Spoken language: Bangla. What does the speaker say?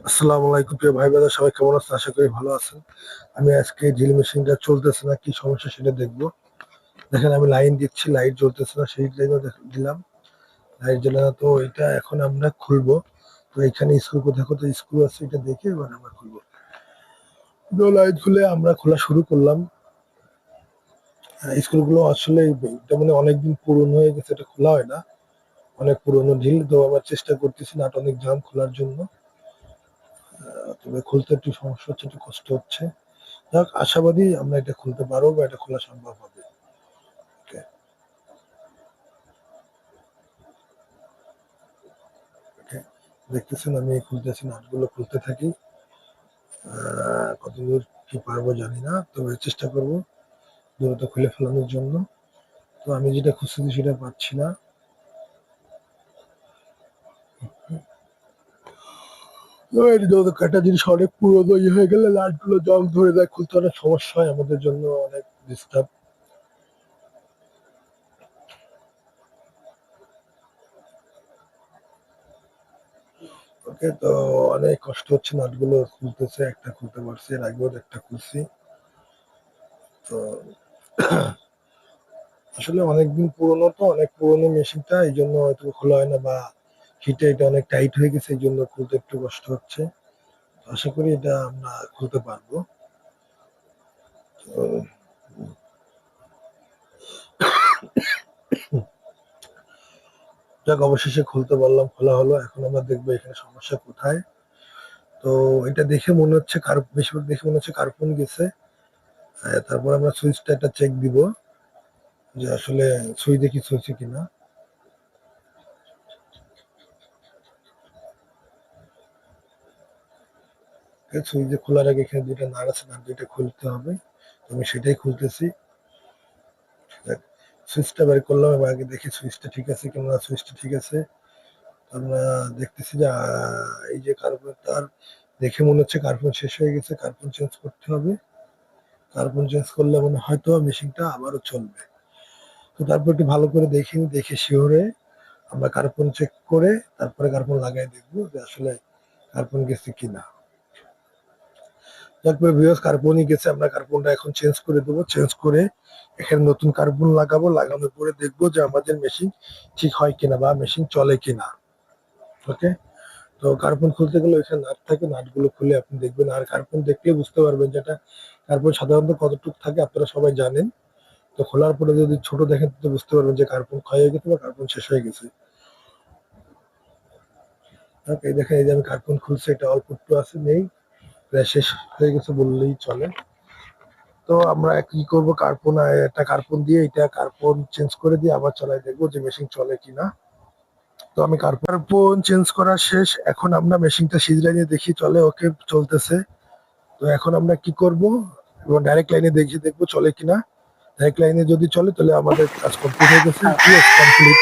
আসসালামু আলাইকুম প্রিয় ভাই ব্রাদার, সবাই কেমন আছেন? আশা করি ভালো আছেন। আমি আজকে ড্রিল মেশিনটা চলতেছে না, কি সমস্যা সেটা দেখবো। দেখেন আমি লাইন দিচ্ছি, লাইট জ্বলতেছে না, সেই লাইনও দিলাম, লাইট জ্বলে না। তো এটা এখন আমরা খুলবো। তো এখানে স্ক্রু, কোথায় কোথায় স্ক্রু আছে এটা দেখে এবার আমরা খুলবো। তো লাইট খুলে আমরা খোলা শুরু করলাম। স্ক্রু গুলো আসলে এটা মানে অনেকদিন পুরনো হয়ে গেছে, এটা খোলা হয় না, অনেক পুরনো ঢিল। তো আবার চেষ্টা করতেছি নাট অনেক জাম খোলার জন্য। তবে খুলতে একটু সমস্যা হচ্ছে, একটু কষ্ট হচ্ছে। যাক, আশাবাদী আমরা এটা খুলতে পারবো বা এটা খোলা সম্ভব হবে। Okay, okay. দেখতেছেন আমি খুলতেছি, নাটগুলো খুলতে থাকি। কতদূর কি পারবো জানি না, তবে চেষ্টা করবো দ্রুত খুলে ফেলানোর জন্য। তো আমি যেটা খুঁজতেছি সেটা পাচ্ছি না। একটা জিনিস অনেক পুরোনো ইয়ে হয়ে গেলে নাটগুলো জং ধরে যায়, খুলতে অনেক সমস্যা হয়, আমাদের জন্য অনেক ডিস্টার্ব। ওকে, তো অনেক কষ্ট হচ্ছে, নাটগুলো খুলতেছে, একটা খুলতে পারছি, এর আগেও একটা খুলছি। তো আসলে অনেকদিন পুরনো, তো অনেক পুরনো মেশিনটা, এই জন্য হয়তো খোলা হয় না, বা হিটে এটা অনেক টাইট হয়ে গেছে, এই জন্য খুলতে একটু কষ্ট হচ্ছে। আশা করি এটা আমরা খুলতে পারবো। তো যাক, অবশেষে খুলতে পারলাম, খোলা হলো। এখন আমরা দেখবো এখানে সমস্যা কোথায়। তো এটা দেখে মনে হচ্ছে বেশিরভাগ দেখে মনে হচ্ছে কার্বন গেছে। তারপর আমরা সুইচটা একটা চেক দিব, যে আসলে সুইচে কিছু হচ্ছে কিনা। সুইচে খোলার আগে এখানে দুইটা নাট আছে, নাট দুইটা খুলতে হবে। তো আমি সেটাই খুলতেছি। সুইচটা বের করলাম, এবং আগে দেখি সুইচটা ঠিক আছে কিনা। সুইচটা ঠিক আছে। আমরা দেখতেছি যে এই যে কার্বন তার, দেখে মনে হচ্ছে কার্বন শেষ হয়ে গেছে, কার্বন চেঞ্জ করতে হবে। কার্বন চেঞ্জ করলে মানে হয়তো মেশিনটা আবারও চলবে। তো তারপর একটু ভালো করে দেখি, দেখে শিওরে আমরা কার্বন চেক করে তারপরে কার্বন লাগাই দেখবো যে আসলে কার্বন গেছে কিনা। তারপরে ভিউয়ার্স, কার্বনই গেছে, আমরা কার্বনটা এখন চেঞ্জ করে দেবো। চেঞ্জ করে এখানে নতুন কার্বন লাগাবো, লাগানোর পরে দেখবো যে আমাদের মেশিন ঠিক হয় কিনা বা মেশিন চলে কিনা। ওকে, তো কার্বন খুলতে গেলে ওইখানে নাট থাকে, নাটগুলো খুলে আপনি দেখবেন। আর কার্বন দেখলে বুঝতে পারবেন যেটা কার্বন সাধারণত কতটুকু থাকে, আপনারা সবাই জানেন। তো খোলার পরে যদি ছোট দেখেন তো বুঝতে পারবেন যে কার্বন ক্ষয় হয়ে গেছে বা কার্বন শেষ হয়ে গেছে। এই দেখেন, এই যে আমি কার্বন খুলছি, এটা অল্প একটু আছে, নেই, প্রায় শেষ হয়ে গেছে বললেই চলে। তো আমরা কি করব, কার্বন একটা কার্বন দিয়ে এটা কার্বন চেঞ্জ করে দিয়ে আবার চালাই দেখবো যে মেশিন চলে কিনা। তো আমি কার্বন চেঞ্জ করা শেষ, এখন আমরা মেশিনটা সিজ লাইনে দেখি চলে, ওকে চলতেছে। তো এখন আমরা কি করব, এবং ডাইরেক্ট লাইনে দেখি দেখবো চলে কিনা। ডাইরেক্ট লাইনে যদি চলে তাহলে আমাদের কাজ কমপ্লিট হয়ে গেছে। Yes, complete.